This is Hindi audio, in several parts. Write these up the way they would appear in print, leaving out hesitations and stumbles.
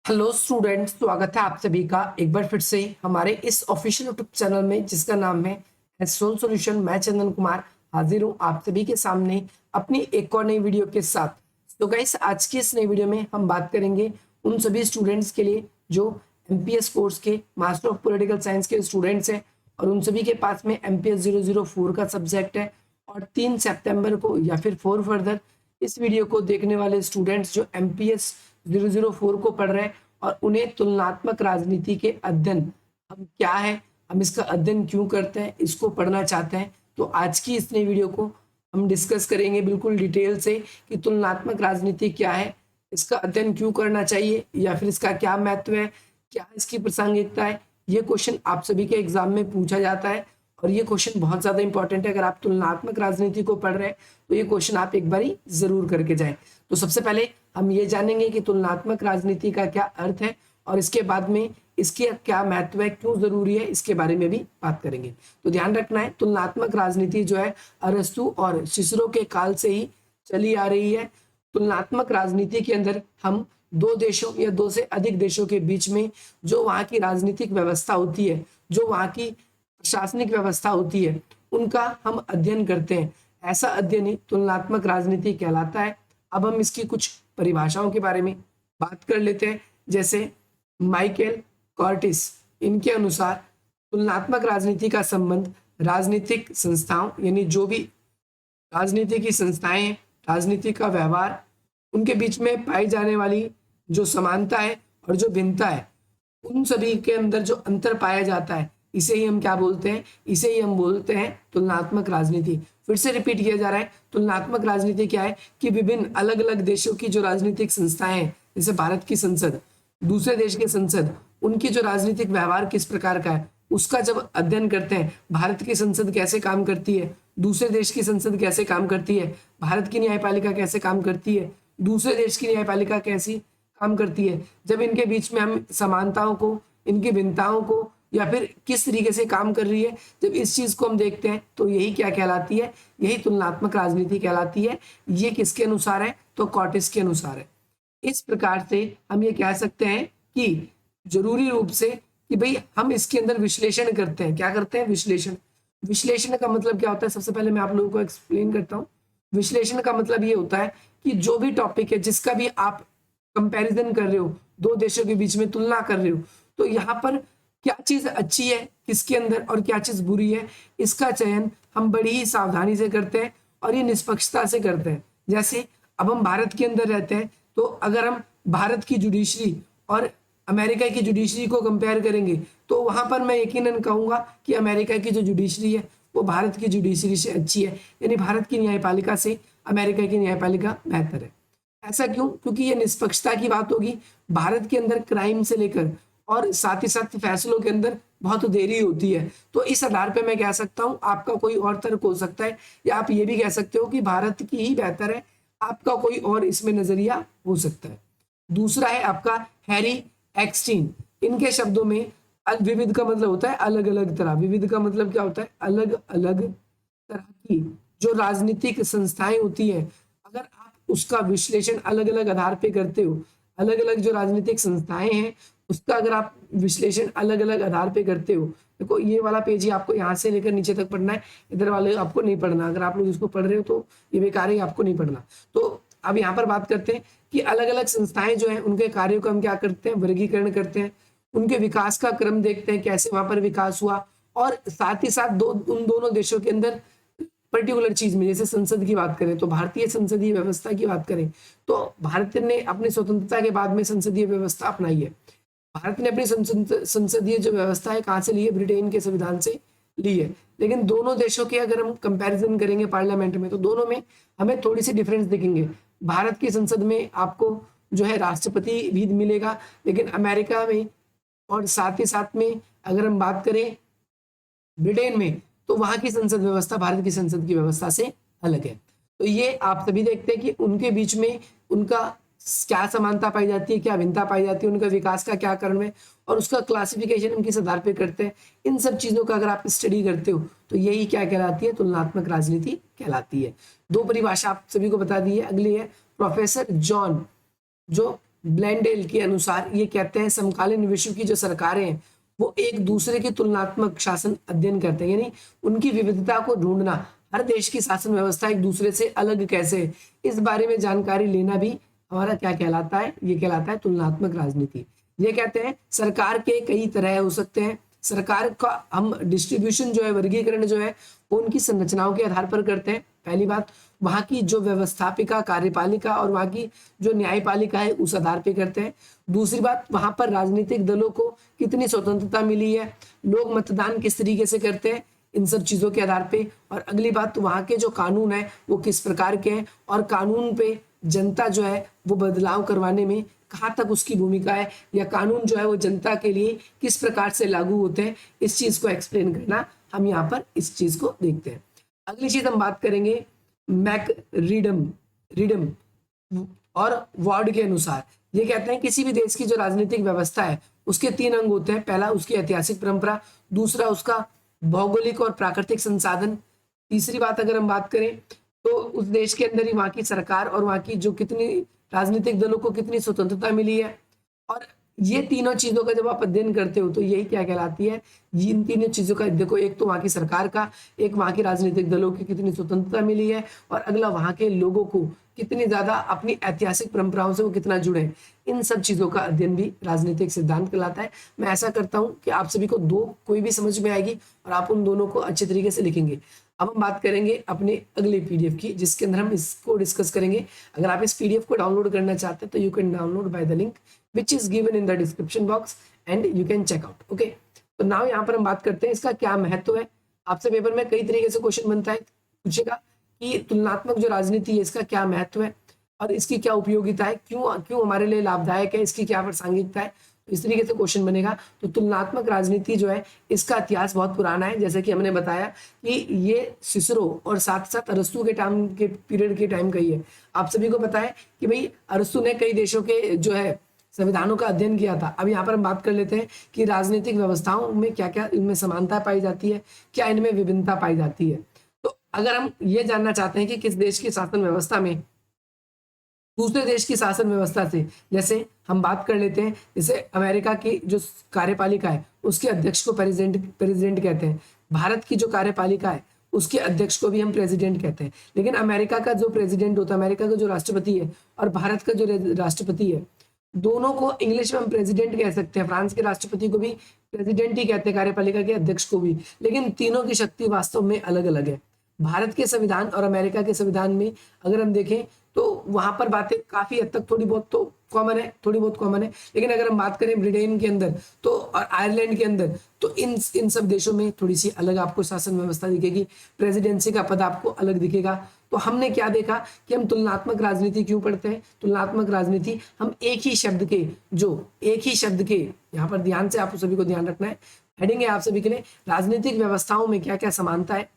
हेलो स्टूडेंट्स, स्वागत है आप सभी का एक बार फिर से हमारे इस ऑफिशियल यूट्यूब चैनल में जिसका नाम है एसोन सॉल्यूशन। मैं चंदन कुमार हाजिर हूँ आप सभी के सामने अपनी एक और नई वीडियो के साथ। तो गाइस, आज की इस नई वीडियो में हम बात करेंगे उन सभी स्टूडेंट्स के लिए जो एमपीएस कोर्स के मास्टर ऑफ पॉलिटिकल साइंस के स्टूडेंट्स हैं और उन सभी के पास में एमपीएस 004 का सब्जेक्ट है। और 3 सितंबर को या फिर 4 फर्दर इस वीडियो को देखने वाले स्टूडेंट्स जो एमपीएस 004 को पढ़ रहे हैं और उन्हें तुलनात्मक राजनीति के अध्ययन हम क्या है, हम इसका अध्ययन क्यों करते हैं, इसको पढ़ना चाहते हैं, तो आज की इस नई वीडियो को हम डिस्कस करेंगे बिल्कुल डिटेल से कि तुलनात्मक राजनीति क्या है, इसका अध्ययन क्यों करना चाहिए या फिर इसका क्या महत्व है, क्या इसकी प्रासंगिकता है। ये क्वेश्चन आप सभी के एग्जाम में पूछा जाता है और ये क्वेश्चन बहुत ज्यादा इंपॉर्टेंट है। अगर आप तुलनात्मक राजनीति को पढ़ रहे हैं तो ये क्वेश्चन आप एक बारी जरूर करके जाएं। तो सबसे पहले हम ये जानेंगे कि तुलनात्मक राजनीति का क्या अर्थ है और इसके बाद में इसके क्या महत्व है, क्यों जरूरी है, इसके बारे में भी बात करेंगे। तो ध्यान रखना है, तुलनात्मक राजनीति जो है अरस्तु और सिसरो के काल से ही चली आ रही है। तुलनात्मक राजनीति के अंदर हम दो देशों या दो से अधिक देशों के बीच में जो वहाँ की राजनीतिक व्यवस्था होती है, जो वहाँ की प्रशासनिक व्यवस्था होती है, उनका हम अध्ययन करते हैं। ऐसा अध्ययन ही तुलनात्मक राजनीति कहलाता है। अब हम इसकी कुछ परिभाषाओं के बारे में बात कर लेते हैं। जैसे माइकल कॉर्टिस, इनके अनुसार तुलनात्मक राजनीति का संबंध राजनीतिक संस्थाओं यानी जो भी राजनीति की संस्थाएं हैं, राजनीति का व्यवहार, उनके बीच में पाई जाने वाली जो समानता है और जो भिन्नता है, उन सभी के अंदर जो अंतर पाया जाता है, इसे ही हम क्या बोलते हैं, इसे ही हम बोलते हैं तुलनात्मक राजनीति। फिर से रिपीट किया जा रहा है, तुलनात्मक राजनीति क्या है कि विभिन्न अलग अलग देशों की जो राजनीतिक संस्थाएं हैं, जैसे भारत की संसद, दूसरे देश की संसद, उनकी जो राजनीतिक व्यवहार किस प्रकार का है उसका जब अध्ययन करते हैं, भारत की संसद कैसे काम करती है, दूसरे देश की संसद कैसे काम करती है, भारत की न्यायपालिका कैसे काम करती है, दूसरे देश की न्यायपालिका कैसी काम करती है, जब इनके बीच में हम समानताओं को, इनकी भिन्नताओं को या फिर किस तरीके से काम कर रही है, जब इस चीज को हम देखते हैं तो यही क्या कहलाती है, यही तुलनात्मक राजनीति कहलाती है। ये किसके अनुसार है, तो कॉर्टिस के अनुसार है। इस प्रकार से हम ये कह सकते हैं कि जरूरी रूप से कि भाई हम इसके अंदर विश्लेषण करते हैं। क्या करते हैं, विश्लेषण। विश्लेषण का मतलब क्या होता है, सबसे पहले मैं आप लोगों को एक्सप्लेन करता हूँ। विश्लेषण का मतलब ये होता है कि जो भी टॉपिक है, जिसका भी आप कंपैरिजन कर रहे हो, दो देशों के बीच में तुलना कर रहे हो, तो यहाँ पर क्या चीज अच्छी है किसके अंदर और क्या चीज बुरी है, इसका चयन हम बड़ी ही सावधानी से करते हैं और ये निष्पक्षता से करते हैं। जैसे अब हम भारत के अंदर रहते हैं, तो अगर हम भारत की जुडिशरी और अमेरिका की जुडिशरी को कंपेयर करेंगे तो वहां पर मैं यकीनन कहूंगा कि अमेरिका की जो जुडिशरी है वो भारत की जुडिशरी से अच्छी है, यानी भारत की न्यायपालिका से अमेरिका की न्यायपालिका बेहतर है। ऐसा क्यों, क्योंकि ये निष्पक्षता की बात होगी। भारत के अंदर क्राइम से लेकर और साथ ही साथ फैसलों के अंदर बहुत देरी होती है, तो इस आधार पे मैं कह सकता हूँ, आपका कोई और तर्क हो सकता है या आप ये भी कह सकते हो कि भारत की ही बेहतर है, आपका कोई और इसमें नजरिया हो सकता है। दूसरा है आपका हैरी एक्सटीन। इनके शब्दों में विविध का मतलब होता है अलग अलग तरह, विविध का मतलब क्या होता है, अलग अलग तरह की जो राजनीतिक संस्थाएं होती है, अगर आप उसका विश्लेषण अलग अलग आधार पे करते हो, अलग अलग जो राजनीतिक संस्थाएं हैं उसका अगर आप विश्लेषण अलग अलग आधार पे करते हो, देखो ये वाला पेज ही आपको यहाँ से लेकर नीचे तक पढ़ना है, इधर वाले आपको नहीं पढ़ना। अगर आप लोग इसको पढ़ रहे हो तो ये बेकार है, आपको नहीं पढ़ना। तो अब यहाँ पर बात करते हैं कि अलग अलग संस्थाएं जो है उनके कार्यों का हम क्या करते हैं, वर्गीकरण करते हैं, उनके विकास का क्रम देखते हैं, कैसे वहां पर विकास हुआ, और साथ ही साथ उन दोनों देशों के अंदर पर्टिकुलर चीज में, जैसे संसद की बात करें तो भारतीय संसदीय व्यवस्था की बात करें तो भारत ने अपनी स्वतंत्रता के बाद में संसदीय व्यवस्था अपनाई है। भारत ने अपनी संसदीय जो व्यवस्था है कहाँ से ली है, ब्रिटेन के संविधान से ली है। लेकिन दोनों देशों के अगर हम कंपैरिजन करेंगे पार्लियामेंट में तो दोनों में हमें थोड़ी सी डिफरेंस दिखेंगे। भारत की संसद में आपको जो है राष्ट्रपति भी मिलेगा, लेकिन अमेरिका में और साथ ही साथ में अगर हम बात करें ब्रिटेन में तो वहां की संसद व्यवस्था भारत की संसद की व्यवस्था से अलग है। तो ये आप सभी देखते हैं कि उनके बीच में उनका क्या समानता पाई जाती है, क्या भिन्नता पाई जाती है, उनका विकास का क्या कारण है और उसका क्लासिफिकेशन हम किस आधार पे करते हैं। इन सब चीजों का अगर आप स्टडी करते हो तो यही क्या कहलाती है, तुलनात्मक राजनीति कहलाती है। दो परिभाषा आप सभी को बता दी है। अगली है प्रोफेसर जॉन जो ब्लेंडेल के अनुसार ये कहते हैं समकालीन विश्व की जो सरकारें हैं वो एक दूसरे की तुलनात्मक शासन अध्ययन करते हैं, यानी उनकी विविधता को ढूंढना, हर देश की शासन व्यवस्था एक दूसरे से अलग कैसे है, इस बारे में जानकारी लेना भी हमारा क्या कहलाता है, ये कहलाता है तुलनात्मक राजनीति। ये कहते हैं सरकार के कई तरह हो सकते हैं, सरकार का हम डिस्ट्रीब्यूशन जो है, वर्गीकरण जो है वो उनकी संरचनाओं के आधार पर करते हैं। पहली बात, वहां की जो व्यवस्थापिका, कार्यपालिका और वहां की जो न्यायपालिका है उस आधार पे करते हैं। दूसरी बात, वहां पर राजनीतिक दलों को कितनी स्वतंत्रता मिली है, लोग मतदान किस तरीके से करते हैं, इन सब चीजों के आधार पे। और अगली बात, तो वहां के जो कानून है वो किस प्रकार के हैं और कानून पे जनता जो है वो बदलाव करवाने में कहाँ तक उसकी भूमिका है, या कानून जो है वो जनता के लिए किस प्रकार से लागू होते हैं, इस चीज को एक्सप्लेन करना हम यहाँ पर इस चीज को देखते हैं। अगली चीज हम बात करेंगे मैक रीडम और वार्ड के अनुसार। ये कहते हैं किसी भी देश की जो राजनीतिक व्यवस्था है उसके 3 अंग होते हैं। पहला उसकी ऐतिहासिक परंपरा, दूसरा उसका भौगोलिक और प्राकृतिक संसाधन, तीसरी बात अगर हम बात करें तो उस देश के अंदर ही वहां की सरकार और वहां की जो कितनी राजनीतिक दलों को कितनी स्वतंत्रता मिली है। और ये तीनों चीजों का जब आप अध्ययन करते हो तो यही क्या कहलाती है, इन तीनों चीजों का देखो, एक तो वहां की सरकार का, एक वहां की राजनीतिक दलों की कितनी स्वतंत्रता मिली है, और अगला वहां के लोगों को कितनी ज्यादा अपनी ऐतिहासिक परंपराओं से वो कितना जुड़े हैं। इन सब चीजों का अध्ययन भी राजनीतिक सिद्धांत कहलाता है। मैं ऐसा करता हूँ कि आप सभी को दो कोई भी समझ में आएगी और आप उन दोनों को अच्छे तरीके से लिखेंगे। अब हम बात करेंगे अपने अगले पीडीएफ की, जिसके अंदर हम इसको डिस्कस करेंगे। अगर आप इस पीडीएफ को डाउनलोड करना चाहते हैं तो you can download by the link which is given in the description box and you can check out. Okay, तो नाउ यहाँ पर हम बात करते हैं इसका क्या महत्व है। आपसे पेपर में कई तरीके से क्वेश्चन बनता है, पूछेगा कि तुलनात्मक जो राजनीति है इसका क्या महत्व है और इसकी क्या उपयोगिता है, क्यों हमारे लिए लाभदायक है, इसकी क्या प्रासंगिकता है, तो इस तरीके से क्वेश्चन बनेगा। तो तुलनात्मक राजनीति जो है इसका इतिहास बहुत पुराना है, जैसे कि हमने बताया कि ये सिसरो और साथ साथ अरस्तु के टाइम के पीरियड के टाइम का ही है। आप सभी को पता है कि भाई अरस्तु ने कई देशों के जो है संविधानों का अध्ययन किया था। अब यहाँ पर हम बात कर लेते हैं कि राजनीतिक व्यवस्थाओं में क्या क्या इनमें समानता पाई जाती है, क्या इनमें विभिन्नता पाई जाती है। तो अगर हम ये जानना चाहते हैं कि किस देश की शासन व्यवस्था में दूसरे देश की शासन व्यवस्था से, जैसे हम बात कर लेते हैं, जैसे अमेरिका की जो कार्यपालिका है उसके अध्यक्ष को प्रेसिडेंट कहते हैं, भारत की जो कार्यपालिका है उसके अध्यक्ष को भी हम प्रेसिडेंट कहते हैं। लेकिन अमेरिका का जो प्रेसिडेंट होता है, अमेरिका का जो राष्ट्रपति है और भारत का जो राष्ट्रपति है, दोनों को इंग्लिश में हम प्रेसिडेंट कह सकते हैं। फ्रांस के राष्ट्रपति को भी प्रेसिडेंट ही कहते हैं, कार्यपालिका के अध्यक्ष को भी, लेकिन तीनों की शक्ति वास्तव में अलग अलग है। भारत के संविधान और अमेरिका के संविधान में अगर हम देखें तो वहां पर बातें काफी हद तक थोड़ी बहुत तो कॉमन है, लेकिन अगर हम बात करें ब्रिटेन के अंदर तो और आयरलैंड के अंदर तो इन सब देशों में थोड़ी सी अलग आपको शासन व्यवस्था दिखेगी, प्रेसिडेंसी का पद आपको अलग दिखेगा। तो हमने क्या देखा कि हम तुलनात्मक राजनीति क्यों पढ़ते हैं। तुलनात्मक राजनीति हम एक ही शब्द के यहाँ पर ध्यान से आप सभी को ध्यान रखना है, हेडिंग है आप सभी के लिए, राजनीतिक व्यवस्थाओं में क्या क्या समानता है,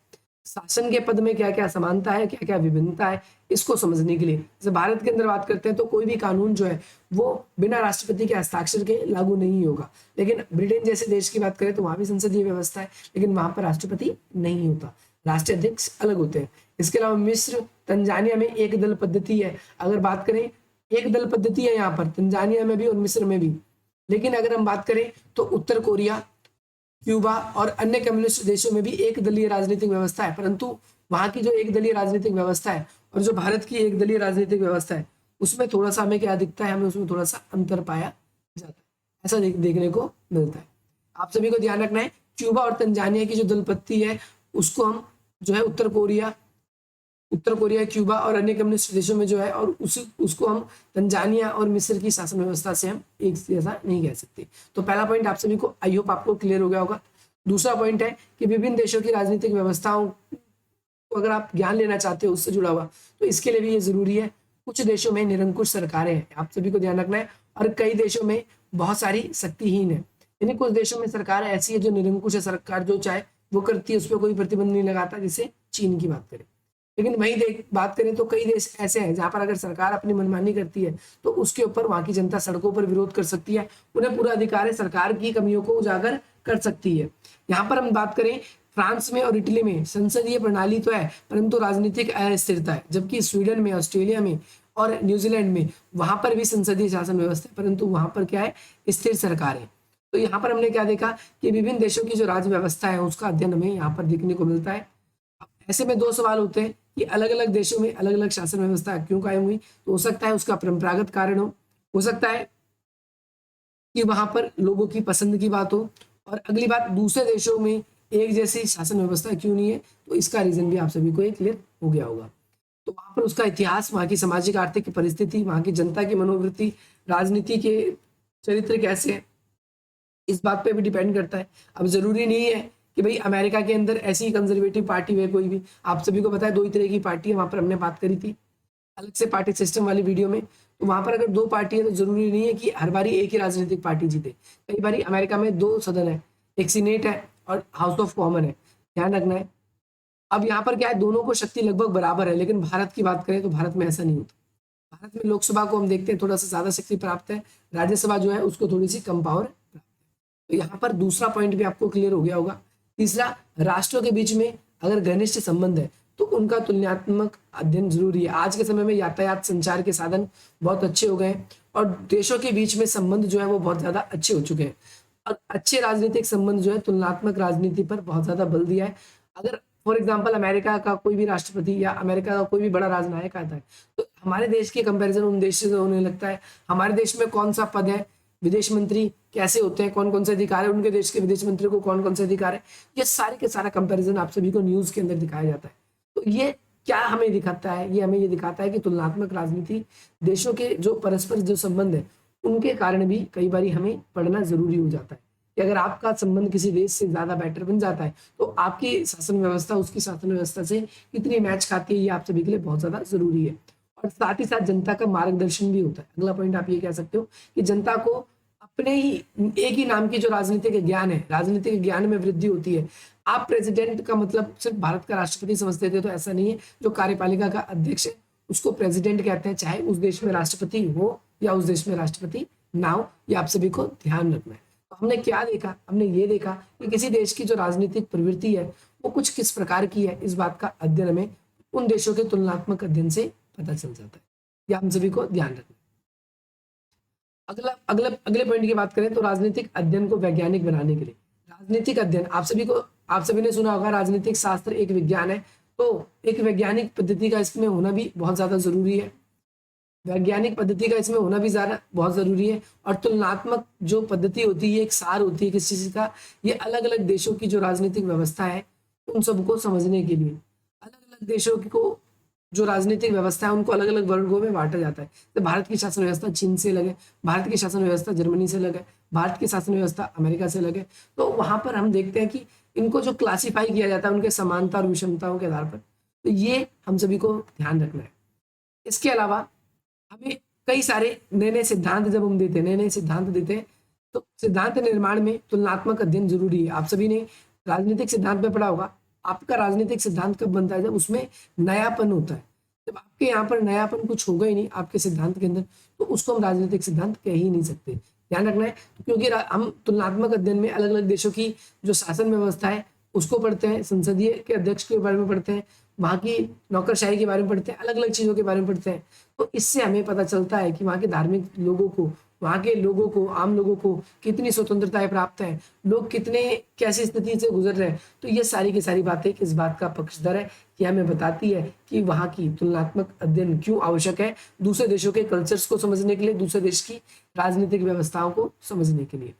शासन के पद में क्या क्या समानता है, क्या क्या विभिन्नता है, इसको समझने के लिए। जैसे भारत के अंदर बात करते हैं तो कोई भी कानून जो है वो बिना राष्ट्रपति के हस्ताक्षर के लागू नहीं होगा। लेकिन ब्रिटेन जैसे देश की बात करें तो वहां भी संसदीय व्यवस्था है, लेकिन वहां पर राष्ट्रपति नहीं होता, राष्ट्रीय अध्यक्ष अलग होते हैं। इसके अलावा मिस्र, तंजानिया में एक दल पद्धति है। अगर बात करें एक दल पद्धति है यहाँ पर तंजानिया में भी और मिस्र में भी। लेकिन अगर हम बात करें तो उत्तर कोरिया, क्यूबा और अन्य कम्युनिस्ट देशों में भी एक दलीय राजनीतिक व्यवस्था है, परंतु वहां की जो एक दलीय राजनीतिक व्यवस्था है और जो भारत की एक दलीय राजनीतिक व्यवस्था है उसमें थोड़ा सा हमें क्या दिखता है, हमें उसमें थोड़ा सा अंतर पाया जाता है, ऐसा देखने को मिलता है। आप सभी को ध्यान रखना है, क्यूबा और तंजानिया की जो दलपत्ति है उसको हम जो है उत्तर कोरिया, क्यूबा और अन्य कम्युनिस्ट देशों में जो है, और उसको हम तंजानिया और मिस्र की शासन व्यवस्था से हम एक जैसा नहीं कह सकते। तो पहला पॉइंट आप सभी को, आई होप आपको क्लियर हो गया होगा। दूसरा पॉइंट है कि विभिन्न देशों की राजनीतिक व्यवस्थाओं को अगर आप ज्ञान लेना चाहते हो उससे जुड़ा हुआ, तो इसके लिए भी ये जरूरी है। कुछ देशों में निरंकुश सरकारें हैं, आप सभी को ध्यान रखना है, और कई देशों में बहुत सारी शक्तिहीन है। यानी कुछ देशों में सरकार ऐसी है जो निरंकुश है, सरकार जो चाहे वो करती है, उस पर कोई प्रतिबंध नहीं लगाता, जैसे चीन की बात करें। लेकिन वही बात करें तो कई देश ऐसे हैं जहां पर अगर सरकार अपनी मनमानी करती है तो उसके ऊपर वहां की जनता सड़कों पर विरोध कर सकती है, उन्हें पूरा अधिकार है, सरकार की कमियों को उजागर कर सकती है। यहाँ पर हम बात करें फ्रांस में और इटली में संसदीय प्रणाली तो है परंतु राजनीतिक अस्थिरता है, जबकि स्वीडन में, ऑस्ट्रेलिया में और न्यूजीलैंड में वहां पर भी संसदीय शासन व्यवस्था है, परंतु वहां पर क्या है, स्थिर सरकार है। तो यहाँ पर हमने क्या देखा कि विभिन्न देशों की जो राज्य व्यवस्था है उसका अध्ययन हमें यहाँ पर देखने को मिलता है। ऐसे में दो सवाल होते हैं कि अलग अलग देशों में अलग अलग शासन व्यवस्था क्यों कायम हुई। तो हो सकता है उसका परंपरागत कारण हो सकता है कि वहां पर लोगों की पसंद की बात हो, और अगली बात दूसरे देशों में एक जैसी शासन व्यवस्था क्यों नहीं है। तो इसका रीजन भी आप सभी को क्लियर हो गया होगा। तो वहां पर उसका इतिहास, वहां की सामाजिक आर्थिक परिस्थिति, वहां की जनता की मनोवृत्ति, राजनीति के चरित्र कैसे है, इस बात पे भी डिपेंड करता है। अब जरूरी नहीं है कि भाई अमेरिका के अंदर ऐसी कंजर्वेटिव पार्टी है कोई भी। आप सभी को पता है दो ही तरह की पार्टी है, वहां पर हमने बात करी थी अलग से पार्टी सिस्टम वाली वीडियो में। तो वहां पर अगर दो पार्टी है तो जरूरी नहीं है कि हर बारी एक ही राजनीतिक पार्टी जीते। कई बारी अमेरिका में दो सदन है, एक सीनेट है और हाउस ऑफ कॉमन है, ध्यान रखना है। अब यहाँ पर क्या है, दोनों को शक्ति लगभग बराबर है, लेकिन भारत की बात करें तो भारत में ऐसा नहीं होता। भारत में लोकसभा को हम देखते हैं थोड़ा सा ज्यादा शक्ति प्राप्त है, राज्यसभा जो है उसको थोड़ी सी कम पावर प्राप्त है। तो यहाँ पर दूसरा पॉइंट भी आपको क्लियर हो गया होगा। तीसरा, राष्ट्रों के बीच में अगर घनिष्ठ संबंध है तो उनका तुलनात्मक अध्ययन जरूरी है। आज के समय में यातायात संचार के साधन बहुत अच्छे हो गए हैं और देशों के बीच में संबंध जो है वो बहुत ज्यादा अच्छे हो चुके हैं, और अच्छे राजनीतिक संबंध जो है तुलनात्मक राजनीति पर बहुत ज्यादा बल दिया है। अगर फॉर एग्जाम्पल अमेरिका का कोई भी राष्ट्रपति या अमेरिका का कोई भी बड़ा राजनायक आता है तो हमारे देश के कंपैरिजन उन देश से होने लगता है। हमारे देश में कौन सा पद है, विदेश मंत्री कैसे होते हैं, कौन कौन से अधिकार है, उनके देश के विदेश मंत्री को कौन कौन से अधिकार है, ये सारे के सारा कंपैरिजन आप सभी को न्यूज के अंदर दिखाया जाता है। तो ये क्या हमें दिखाता है, ये हमें ये दिखाता है कि तुलनात्मक राजनीति, देशों के जो परस्पर जो संबंध है उनके कारण भी कई बार हमें पढ़ना जरूरी हो जाता है कि अगर आपका संबंध किसी देश से ज्यादा बेटर बन जाता है तो आपकी शासन व्यवस्था उसकी शासन व्यवस्था से कितनी मैच खाती है, ये आप सभी के लिए बहुत ज्यादा जरूरी है। और साथ ही साथ जनता का मार्गदर्शन भी होता है। अगला पॉइंट आप ये कह सकते हो कि जनता को अपने ही एक ही नाम की जो राजनीतिक ज्ञान है, राजनीतिक ज्ञान में वृद्धि होती है। आप प्रेसिडेंट का मतलब सिर्फ भारत का राष्ट्रपति समझते थे, तो ऐसा नहीं है। जो कार्यपालिका का अध्यक्ष है उसको प्रेसिडेंट कहते हैं, चाहे उस देश में राष्ट्रपति हो या उस देश में राष्ट्रपति ना हो, ये आप सभी को ध्यान रखना है। तो हमने क्या देखा, हमने ये देखा कि किसी देश की जो राजनीतिक प्रवृत्ति है वो कुछ किस प्रकार की है, इस बात का अध्ययन हमें उन देशों के तुलनात्मक अध्ययन से पता चल जाता है। यह हम सभी को ध्यान रखना है। अगले पॉइंट की बात करें तो राजनीतिक अध्ययन को वैज्ञानिक बनाने के लिए, राजनीतिक अध्ययन आप सभी ने सुना होगा राजनीतिक शास्त्र एक विज्ञान है, तो एक वैज्ञानिक पद्धति का इसमें होना भी बहुत ज्यादा जरूरी है। वैज्ञानिक पद्धति का इसमें होना भी ज्यादा बहुत जरूरी है। और तुलनात्मक जो पद्धति होती है, एक सार होती है किसी चीज का, ये अलग अलग देशों की जो राजनीतिक व्यवस्था है उन सबको समझने के लिए, अलग अलग देशों को जो राजनीतिक व्यवस्था है उनको अलग अलग वर्गों में बांटा जाता है। तो भारत की शासन व्यवस्था चीन से अलग है, भारत की शासन व्यवस्था जर्मनी से अलग है, भारत की शासन व्यवस्था अमेरिका से अलग है। तो वहां पर हम देखते हैं कि इनको जो क्लासिफाई किया जाता है उनके समानता और विषमताओं के आधार पर, तो ये हम सभी को ध्यान रखना है। इसके अलावा हमें कई सारे नए नए सिद्धांत जब हम देते हैं, नए नए सिद्धांत देते हैं, तो सिद्धांत निर्माण में तुलनात्मक अध्ययन जरूरी है। आप सभी ने राजनीतिक सिद्धांत में पढ़ा होगा, आपका राजनीतिक सिद्धांत कब बनता है, जब उसमें नयापन होता है। जब आपके यहाँ पर नयापन कुछ होगा ही नहीं आपके सिद्धांत के अंदर, तो उसको हम राजनीतिक सिद्धांत कह ही नहीं सकते। ध्यान रखना है, क्योंकि हम तुलनात्मक अध्ययन में अलग अलग देशों की जो शासन व्यवस्था है उसको पढ़ते हैं, संसदीय के अध्यक्ष के बारे में पढ़ते हैं, वहाँ की नौकरशाही के बारे में पढ़ते हैं, अलग अलग चीजों के बारे में पढ़ते हैं। तो इससे हमें पता चलता है कि वहाँ के धार्मिक लोगों को, वहाँ के लोगों को, आम लोगों को कितनी स्वतंत्रताएं प्राप्त है, लोग कितने कैसी स्थिति से गुजर रहे हैं। तो ये सारी की सारी बातें किस बात का पक्षधर है कि हमें बताती है कि वहाँ की तुलनात्मक अध्ययन क्यों आवश्यक है, दूसरे देशों के कल्चर्स को समझने के लिए, दूसरे देश की राजनीतिक व्यवस्थाओं को समझने के लिए।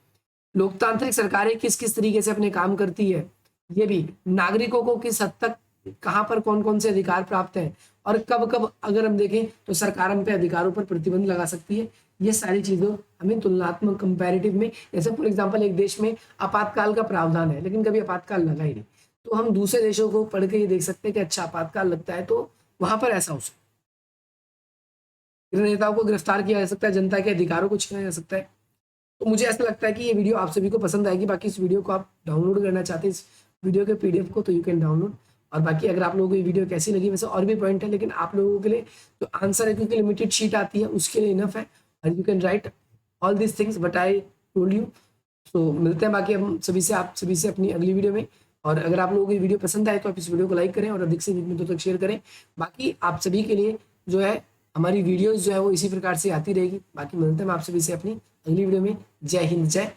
लोकतांत्रिक सरकारें किस किस तरीके से अपने काम करती है, ये भी नागरिकों को किस हद तक कहाँ पर कौन कौन से अधिकार प्राप्त है, और कब कब अगर हम देखें तो सरकार हम पे अधिकारों पर प्रतिबंध लगा सकती है। ये सारी चीजों हमें तुलनात्मक कंपैरेटिव में, जैसे फॉर एग्जांपल एक देश में आपातकाल का प्रावधान है लेकिन कभी आपातकाल लगा ही नहीं, तो हम दूसरे देशों को पढ़ के ये देख सकते हैं कि अच्छा आपातकाल लगता है तो वहां पर ऐसा हो सकता है, नेताओं को गिरफ्तार किया जा सकता है, जनता के अधिकारों को छीना जा सकता है। तो मुझे ऐसा लगता है कि ये वीडियो आप सभी को पसंद आएगी। बाकी इस वीडियो को आप डाउनलोड करना चाहते हैं, इस वीडियो के PDF को, तो यू कैन डाउनलोड। और बाकी अगर आप लोगों को ये वीडियो कैसी लगी, वैसे और भी पॉइंट है लेकिन आप लोगों के लिए जो आंसर है, क्योंकि लिमिटेड शीट आती है उसके लिए इनफ है, और you can write all this things but I told you. So मिलते हैं बाकी हम आप सभी से अपनी अगली वीडियो में। और अगर आप लोगों को ये वीडियो पसंद आए तो आप इस वीडियो को लाइक करें और अधिक से अधिक मित्रों तक शेयर करें। बाकी आप सभी के लिए जो है हमारी वीडियोस जो है वो इसी प्रकार से आती रहेगी। बाकी मिलते हैं हम आप सभी से अपनी अगली वीडियो में। जय हिंद, जय